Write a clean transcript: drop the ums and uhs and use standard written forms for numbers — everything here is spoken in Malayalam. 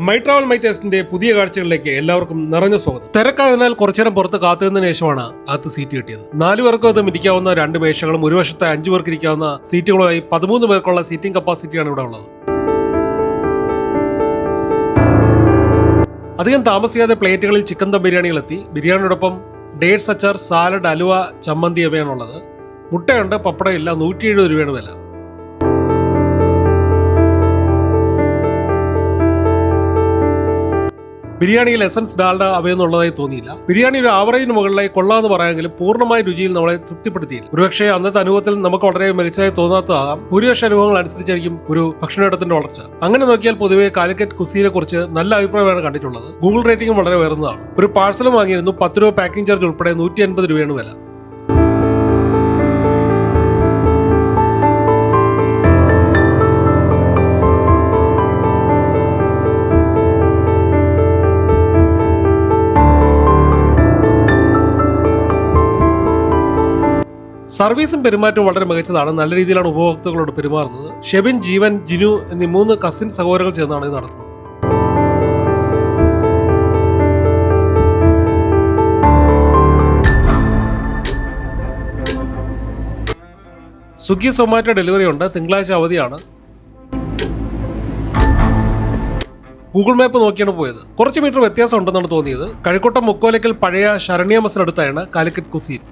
മൈ ട്രാവൽ മൈ ടേസ്റ്റിന്റെ പുതിയ കാഴ്ചകളിലേക്ക് എല്ലാവർക്കും നിറഞ്ഞ സ്വാഗതം. തിരക്കായതിനാൽ കുറച്ചേരം പുറത്ത് കാത്തുനിന്നതിന് ശേഷമാണ് അകത്ത് സീറ്റ് കിട്ടിയത്. 4 പേർക്ക് അത് ഇരിക്കാവുന്ന 2 മേശകളും ഒരു വശത്തെ 5 പേർക്ക് ഇരിക്കാവുന്ന സീറ്റുകളുമായി 13 പേർക്കുള്ള സീറ്റിംഗ് കപ്പാസിറ്റിയാണ് ഇവിടെ ഉള്ളത്. അധികം താമസിയാതെ പ്ലേറ്റുകളിൽ ചിക്കൻ ദം ബിരിയാണികൾ എത്തി. ബിരിയാണിയോടൊപ്പം ഡേറ്റ്സ്, അച്ചാർ, സാലഡ്, അലുവ, ചമ്മന്തി അവയാണുള്ളത്. മുട്ടയുണ്ട്, പപ്പടമില്ല. 170 രൂപയാണ് വില. ബിരിയാണിയിൽ എസൻസ്, ഡാൽഡ അവയൊന്നുള്ളതായി തോന്നിയില്ല. ബിരിയാണി ഒരു ആവറേജിന് മുകളിലായി കൊള്ളാമെന്ന് പറയാമെങ്കിലും പൂർണ്ണമായ രുചിയിൽ നമ്മളെ തൃപ്തിപ്പെടുത്തിയില്ല. ഒരുപക്ഷെ അന്നത്തെ അനുഭവത്തിൽ നമുക്ക് വളരെ മികച്ചതായി തോന്നാത്തതാകാം. ഭൂരിപക്ഷ അനുഭവങ്ങൾ അനുസരിച്ചായിരിക്കും ഒരു ഭക്ഷണയിടത്തിന്റെ വളർച്ച. അങ്ങനെ നോക്കിയാൽ പൊതുവെ കാലിക്കറ്റ് കുസീനെ കുറിച്ച് നല്ല അഭിപ്രായമാണ് കണ്ടിട്ടുള്ളത്. ഗൂഗിൾ റേറ്റിംഗും വളരെ ഉയർന്നതാണ്. ഒരു പാഴ്സലും വാങ്ങിയിരുന്നു. 10 രൂപ പാക്കിംഗ് ചാർജ് ഉൾപ്പെടെ 150 രൂപയാണ് വില. സർവീസും പെരുമാറ്റവും വളരെ മികച്ചതാണ്. നല്ല രീതിയിലാണ് ഉപഭോക്താക്കളോട് പെരുമാറുന്നത്. ഷെബിൻ, ജീവൻ, ജിനു എന്നീ 3 കസിൻ സഹോദരങ്ങൾ ചേർന്നാണ് ഇത് നടത്തുന്നത്. സ്വിഗ്ഗി, സൊമാറ്റോ ഡെലിവറി ഉണ്ട്. തിങ്കളാഴ്ച അവധിയാണ്. ഗൂഗിൾ മാപ്പ് നോക്കിയാണ് പോയത്. കുറച്ച് മീറ്റർ വ്യത്യാസം ഉണ്ടെന്നാണ് തോന്നിയത്. കഴക്കൂട്ടം മുക്കോലക്കൽ പഴയ ശരണ്യ മെസ്സിനടുത്തായാണ് കാലിക്കറ്റ് കുസീൻ.